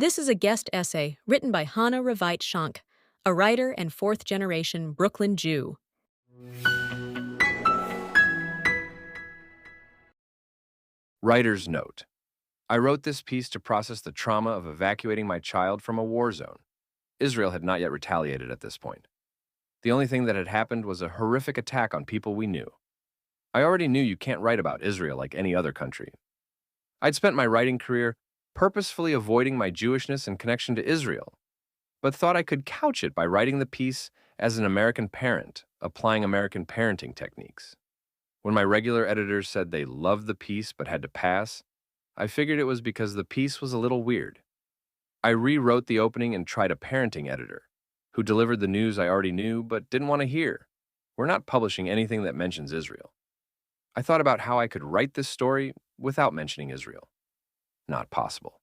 This is a guest essay written by Hannah Revite Shank, a writer and fourth-generation Brooklyn Jew. Writer's note. I wrote this piece to process the trauma of evacuating my child from a war zone. Israel had not yet retaliated at this point. The only thing that had happened was a horrific attack on people we knew. I already knew you can't write about Israel like any other country. I'd spent my writing career purposefully avoiding my Jewishness and connection to Israel, but thought I could couch it by writing the piece as an American parent, applying American parenting techniques. When my regular editors said they loved the piece but had to pass, I figured it was because the piece was a little weird. I rewrote the opening and tried a parenting editor, who delivered the news I already knew but didn't want to hear. We're not publishing anything that mentions Israel. I thought about how I could write this story without mentioning Israel. Not possible.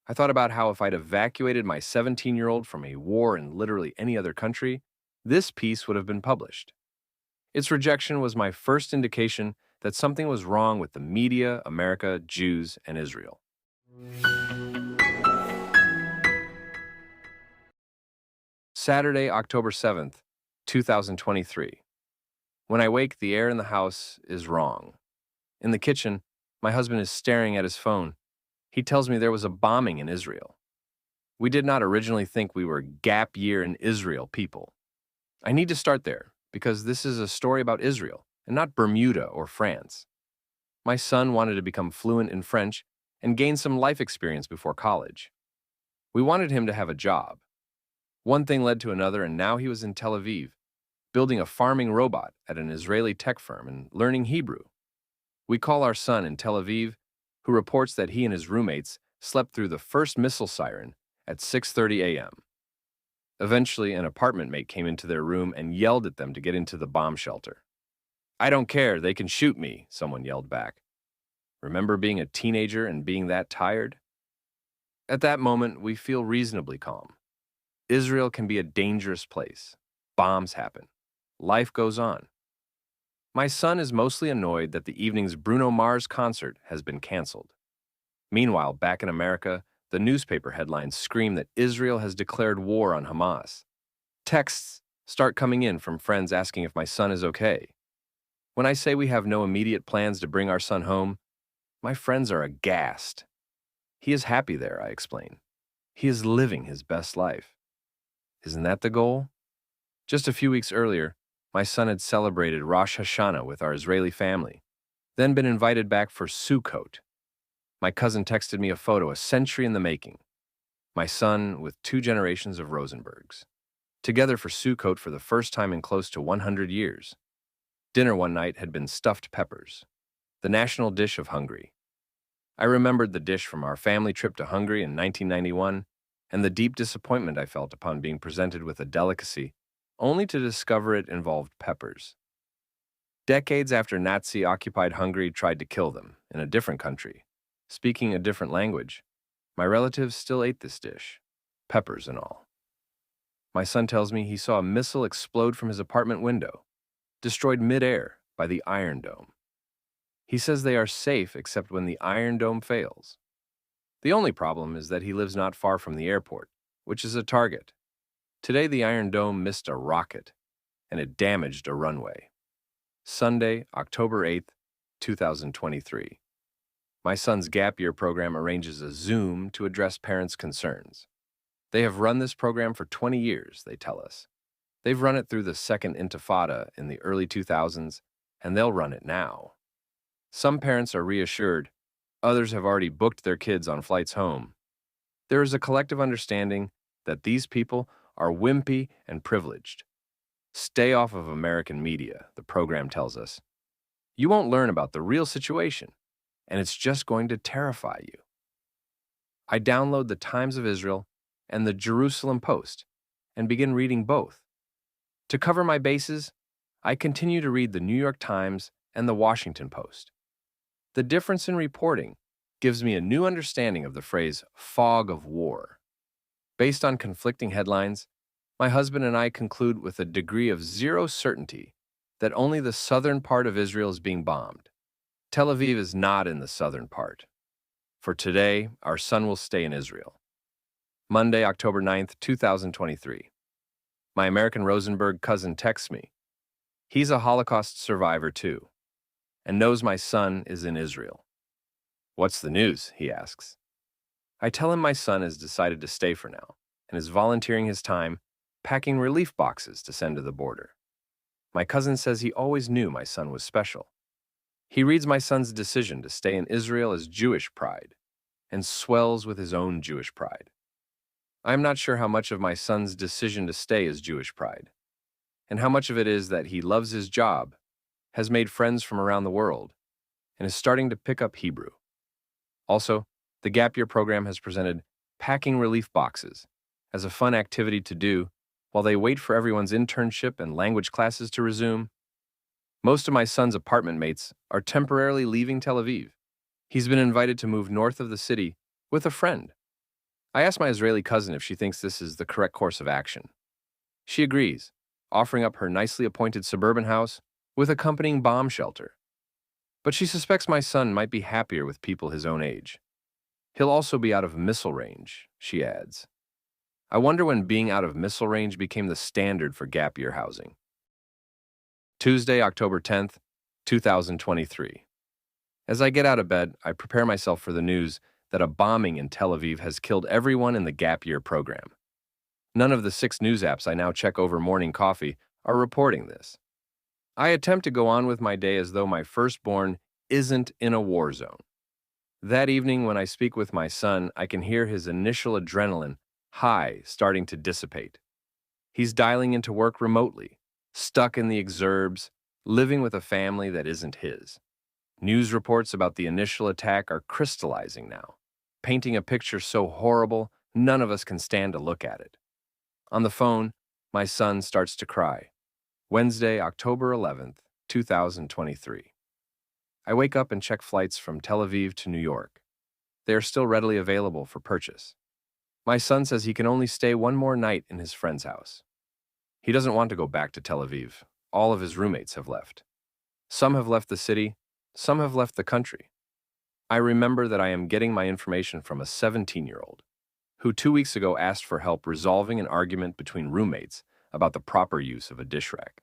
I thought about how if I'd evacuated my 17-year-old from a war in literally any other country, this piece would have been published. Its rejection was my first indication that something was wrong with the media, America, Jews, and Israel. Saturday, October 7th, 2023. When I wake, the air in the house is wrong. In the kitchen, my husband is staring at his phone. He tells me there was a bombing in Israel. We did not originally think we were gap year in Israel people. I need to start there, because this is a story about Israel, and not Bermuda or France. My son wanted to become fluent in French and gain some life experience before college. We wanted him to have a job. One thing led to another, and now he was in Tel Aviv, building a farming robot at an Israeli tech firm and learning Hebrew. We call our son in Tel Aviv, who reports that he and his roommates slept through the first missile siren at 6:30 a.m. Eventually, an apartment mate came into their room and yelled at them to get into the bomb shelter. "I don't care, they can shoot me," someone yelled back. Remember being a teenager and being that tired? At that moment, we feel reasonably calm. Israel can be a dangerous place. Bombs happen. Life goes on. My son is mostly annoyed that the evening's Bruno Mars concert has been canceled. Meanwhile, back in America, the newspaper headlines scream that Israel has declared war on Hamas. Texts start coming in from friends asking if my son is okay. When I say we have no immediate plans to bring our son home, my friends are aghast. He is happy there, I explain. He is living his best life. Isn't that the goal? Just a few weeks earlier, my son had celebrated Rosh Hashanah with our Israeli family, then been invited back for Sukkot. My cousin texted me a photo a century in the making. My son with 2 generations of Rosenbergs, together for Sukkot for the first time in close to 100 years. Dinner one night had been stuffed peppers, the national dish of Hungary. I remembered the dish from our family trip to Hungary in 1991 and the deep disappointment I felt upon being presented with a delicacy only to discover it involved peppers. Decades after Nazi-occupied Hungary tried to kill them in a different country, speaking a different language, my relatives still ate this dish, peppers and all. My son tells me he saw a missile explode from his apartment window, destroyed mid-air by the Iron Dome. He says they are safe except when the Iron Dome fails. The only problem is that he lives not far from the airport, which is a target. Today, the Iron Dome missed a rocket, and it damaged a runway. Sunday, October 8th, 2023. My son's gap year program arranges a Zoom to address parents' concerns. They have run this program for 20 years, they tell us. They've run it through the Second Intifada in the early 2000s, and they'll run it now. Some parents are reassured. Others have already booked their kids on flights home. There is a collective understanding that these people are wimpy and privileged. Stay off of American media, the program tells us. You won't learn about the real situation, and it's just going to terrify you. I download the Times of Israel and the Jerusalem Post and begin reading both. To cover my bases, I continue to read the New York Times and the Washington Post. The difference in reporting gives me a new understanding of the phrase fog of war. Based on conflicting headlines, my husband and I conclude with a degree of zero certainty that only the southern part of Israel is being bombed. Tel Aviv is not in the southern part. For today, our son will stay in Israel. Monday, October 9th, 2023. My American Rosenberg cousin texts me. He's a Holocaust survivor too, and knows my son is in Israel. What's the news? He asks. I tell him my son has decided to stay for now and is volunteering his time packing relief boxes to send to the border. My cousin says he always knew my son was special. He reads my son's decision to stay in Israel as Jewish pride and swells with his own Jewish pride. I am not sure how much of my son's decision to stay is Jewish pride, and how much of it is that he loves his job, has made friends from around the world, and is starting to pick up Hebrew. Also, the Gap Year program has presented packing relief boxes as a fun activity to do while they wait for everyone's internship and language classes to resume. Most of my son's apartment mates are temporarily leaving Tel Aviv. He's been invited to move north of the city with a friend. I asked my Israeli cousin if she thinks this is the correct course of action. She agrees, offering up her nicely appointed suburban house with accompanying bomb shelter. But she suspects my son might be happier with people his own age. He'll also be out of missile range, she adds. I wonder when being out of missile range became the standard for gap year housing. Tuesday, October 10th, 2023. As I get out of bed, I prepare myself for the news that a bombing in Tel Aviv has killed everyone in the Gap Year program. None of the 6 news apps I now check over morning coffee are reporting this. I attempt to go on with my day as though my firstborn isn't in a war zone. That evening, when I speak with my son, I can hear his initial adrenaline high starting to dissipate. He's dialing into work remotely, stuck in the exurbs, living with a family that isn't his. News reports about the initial attack are crystallizing now, painting a picture so horrible none of us can stand to look at it. On the phone, my son starts to cry. Wednesday, October 11th, 2023. I wake up and check flights from Tel Aviv to New York. They are still readily available for purchase. My son says he can only stay one more night in his friend's house. He doesn't want to go back to Tel Aviv. All of his roommates have left. Some have left the city, some have left the country. I remember that I am getting my information from a 17-year-old who 2 weeks ago asked for help resolving an argument between roommates about the proper use of a dish rack.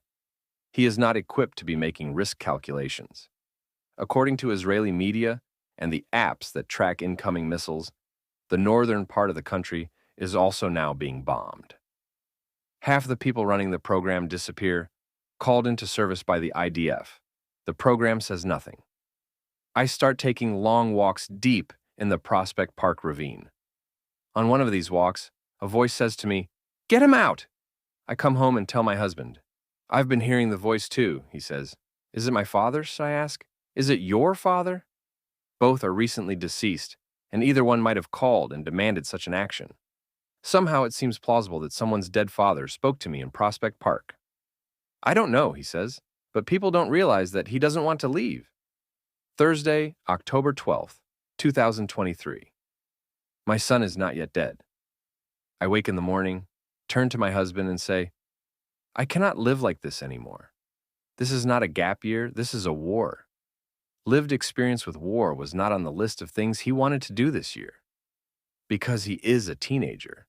He is not equipped to be making risk calculations. According to Israeli media and the apps that track incoming missiles, the northern part of the country is also now being bombed. Half the people running the program disappear, called into service by the IDF. The program says nothing. I start taking long walks deep in the Prospect Park ravine. On one of these walks, a voice says to me, "Get him out!" I come home and tell my husband. "I've been hearing the voice too," he says. "Is it my father's?" I ask. "Is it your father?" Both are recently deceased, and either one might have called and demanded such an action. Somehow it seems plausible that someone's dead father spoke to me in Prospect Park. "I don't know," he says, "but people don't realize that he doesn't want to leave." Thursday, October 12th, 2023. My son is not yet dead. I wake in the morning, turn to my husband and say, "I cannot live like this anymore. This is not a gap year, this is a war." Lived experience with war was not on the list of things he wanted to do this year. Because he is a teenager,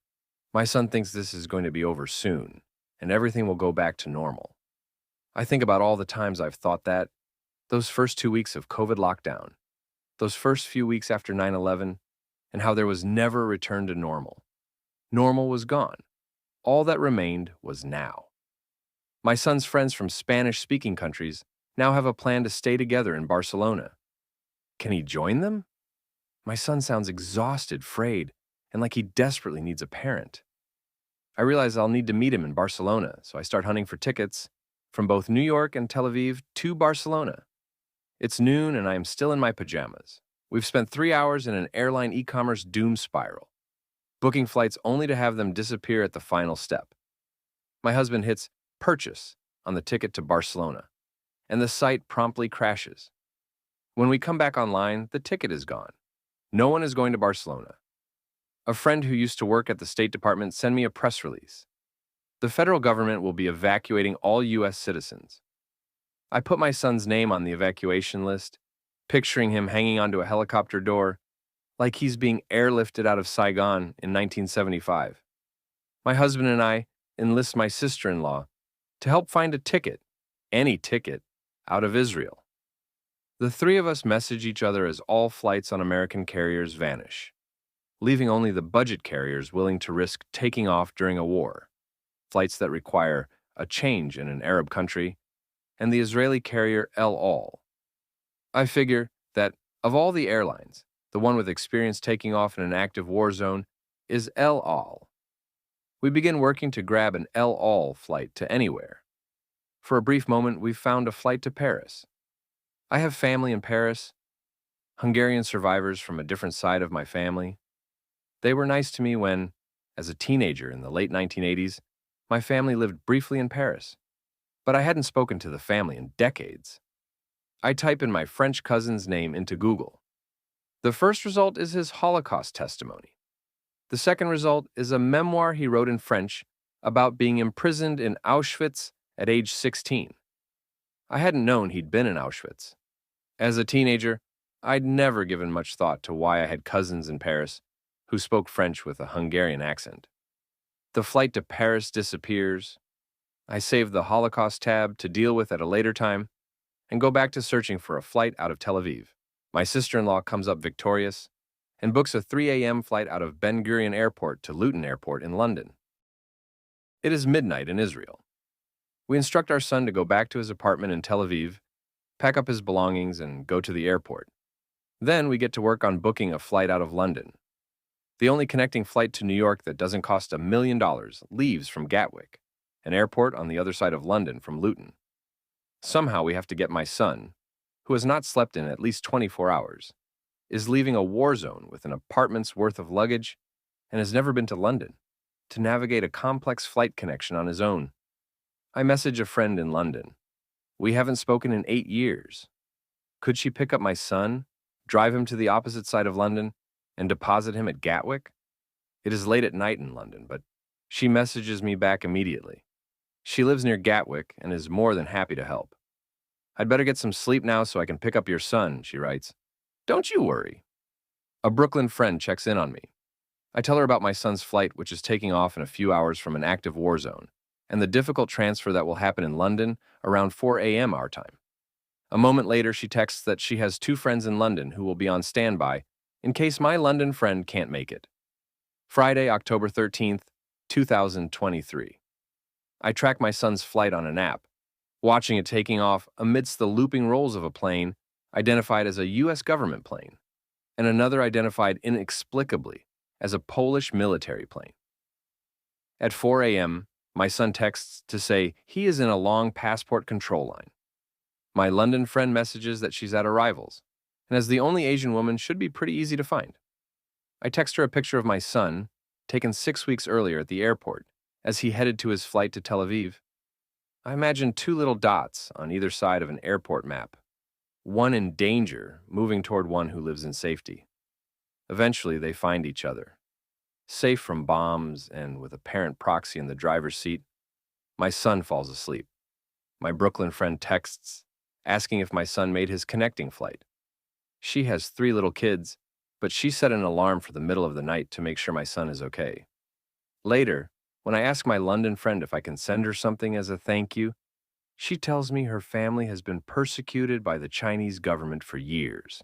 my son thinks this is going to be over soon, and everything will go back to normal. I think about all the times I've thought that, those first 2 weeks of COVID lockdown, those first few weeks after 9/11, and how there was never a return to normal. Normal was gone. All that remained was now. My son's friends from Spanish-speaking countries now have a plan to stay together in Barcelona. Can he join them? My son sounds exhausted, frayed, and like he desperately needs a parent. I realize I'll need to meet him in Barcelona, so I start hunting for tickets from both New York and Tel Aviv to Barcelona. It's noon and I am still in my pajamas. We've spent 3 hours in an airline e-commerce doom spiral, booking flights only to have them disappear at the final step. My husband hits purchase on the ticket to Barcelona, and the site promptly crashes. When we come back online, the ticket is gone. No one is going to Barcelona. A friend who used to work at the State Department sent me a press release. The federal government will be evacuating all U.S. citizens. I put my son's name on the evacuation list, picturing him hanging onto a helicopter door, like he's being airlifted out of Saigon in 1975. My husband and I enlist my sister-in-law to help find a ticket, any ticket, out of Israel. The three of us message each other as all flights on American carriers vanish, leaving only the budget carriers willing to risk taking off during a war, flights that require a change in an Arab country, and the Israeli carrier El Al. I figure that, of all the airlines, the one with experience taking off in an active war zone is El Al. We begin working to grab an El Al flight to anywhere. For a brief moment, we found a flight to Paris. I have family in Paris, Hungarian survivors from a different side of my family. They were nice to me when, as a teenager in the late 1980s, my family lived briefly in Paris, but I hadn't spoken to the family in decades. I type in my French cousin's name into Google. The first result is his Holocaust testimony. The second result is a memoir he wrote in French about being imprisoned in Auschwitz at age 16. I hadn't known he'd been in Auschwitz. As a teenager, I'd never given much thought to why I had cousins in Paris who spoke French with a Hungarian accent. The flight to Paris disappears. I save the Holocaust tab to deal with at a later time and go back to searching for a flight out of Tel Aviv. My sister-in-law comes up victorious and books a 3 a.m. flight out of Ben Gurion Airport to Luton Airport in London. It is midnight in Israel. We instruct our son to go back to his apartment in Tel Aviv, pack up his belongings, and go to the airport. Then we get to work on booking a flight out of London. The only connecting flight to New York that doesn't cost $1 million leaves from Gatwick, an airport on the other side of London from Luton. Somehow we have to get my son, who has not slept in at least 24 hours, is leaving a war zone with an apartment's worth of luggage, and has never been to London, to navigate a complex flight connection on his own. I message a friend in London. We haven't spoken in 8 years. Could she pick up my son, drive him to the opposite side of London, and deposit him at Gatwick? It is late at night in London, but she messages me back immediately. She lives near Gatwick and is more than happy to help. I'd better get some sleep now so I can pick up your son, she writes. Don't you worry. A Brooklyn friend checks in on me. I tell her about my son's flight, which is taking off in a few hours from an active war zone, and the difficult transfer that will happen in London around 4 a.m. our time. A moment later, she texts that she has 2 friends in London who will be on standby in case my London friend can't make it. Friday, October 13th, 2023. I track my son's flight on an app, watching it taking off amidst the looping rolls of a plane identified as a U.S. government plane, and another identified inexplicably as a Polish military plane. At 4 a.m., my son texts to say he is in a long passport control line. My London friend messages that she's at arrivals, and as the only Asian woman, should be pretty easy to find. I text her a picture of my son, taken 6 weeks earlier at the airport, as he headed to his flight to Tel Aviv. I imagine 2 little dots on either side of an airport map, one in danger, moving toward one who lives in safety. Eventually, they find each other. Safe from bombs and with a parent proxy in the driver's seat, my son falls asleep. My Brooklyn friend texts, asking if my son made his connecting flight. She has 3 little kids, but she set an alarm for the middle of the night to make sure my son is okay. Later, when I ask my London friend if I can send her something as a thank you, she tells me her family has been persecuted by the Chinese government for years.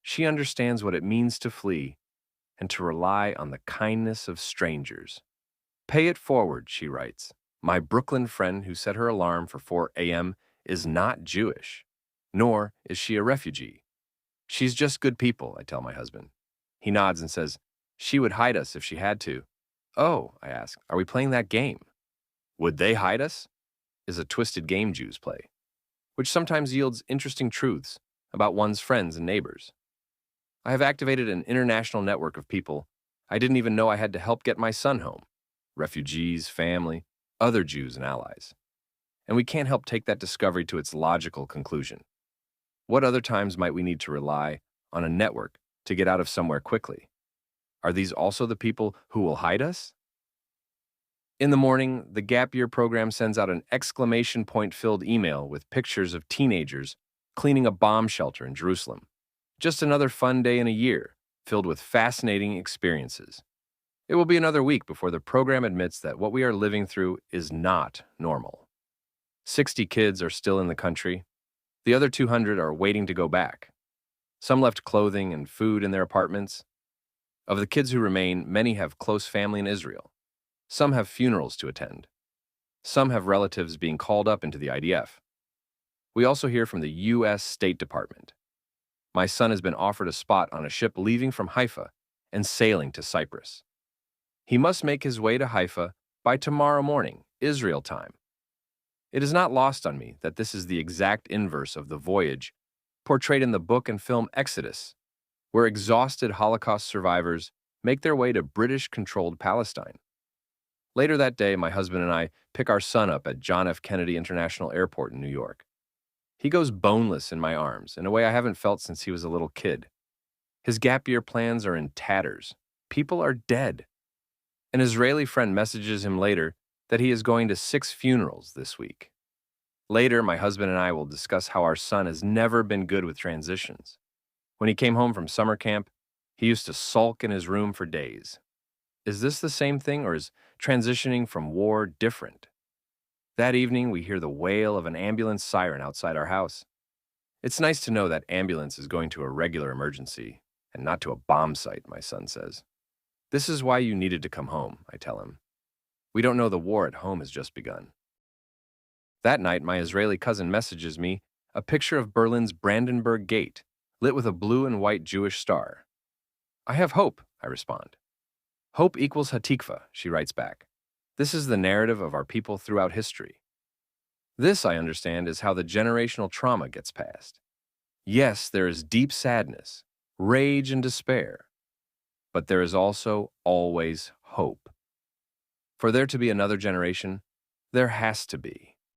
She understands what it means to flee and to rely on the kindness of strangers. Pay it forward, she writes. My Brooklyn friend who set her alarm for 4 a.m. is not Jewish, nor is she a refugee. She's just good people, I tell my husband. He nods and says, she would hide us if she had to. Oh, I ask, are we playing that game? Would they hide us? Is a twisted game Jews play, which sometimes yields interesting truths about one's friends and neighbors. I have activated an international network of people I didn't even know I had to help get my son home. Refugees, family, other Jews and allies. And we can't help take that discovery to its logical conclusion. What other times might we need to rely on a network to get out of somewhere quickly? Are these also the people who will hide us? In the morning, the Gap Year program sends out an exclamation point-filled email with pictures of teenagers cleaning a bomb shelter in Jerusalem. Just another fun day in a year, filled with fascinating experiences. It will be another week before the program admits that what we are living through is not normal. 60 kids are still in the country. The other 200 are waiting to go back. Some left clothing and food in their apartments. Of the kids who remain, many have close family in Israel. Some have funerals to attend. Some have relatives being called up into the IDF. We also hear from the U.S. State Department. My son has been offered a spot on a ship leaving from Haifa and sailing to Cyprus. He must make his way to Haifa by tomorrow morning, Israel time. It is not lost on me that this is the exact inverse of the voyage portrayed in the book and film Exodus, where exhausted Holocaust survivors make their way to British-controlled Palestine. Later that day, my husband and I pick our son up at John F. Kennedy International Airport in New York. He goes boneless in my arms in a way I haven't felt since he was a little kid. His gap year plans are in tatters. People are dead. An Israeli friend messages him later that he is going to 6 funerals this week. Later, my husband and I will discuss how our son has never been good with transitions. When he came home from summer camp, he used to sulk in his room for days. Is this the same thing, or is transitioning from war different? That evening, we hear the wail of an ambulance siren outside our house. It's nice to know that ambulance is going to a regular emergency and not to a bomb site, my son says. This is why you needed to come home, I tell him. We don't know the war at home has just begun. That night, my Israeli cousin messages me a picture of Berlin's Brandenburg Gate, lit with a blue and white Jewish star. I have hope, I respond. Hope equals Hatikva, she writes back. This is the narrative of our people throughout history. This, I understand, is how the generational trauma gets passed. Yes, there is deep sadness, rage, and despair, but there is also always hope. For there to be another generation, there has to be.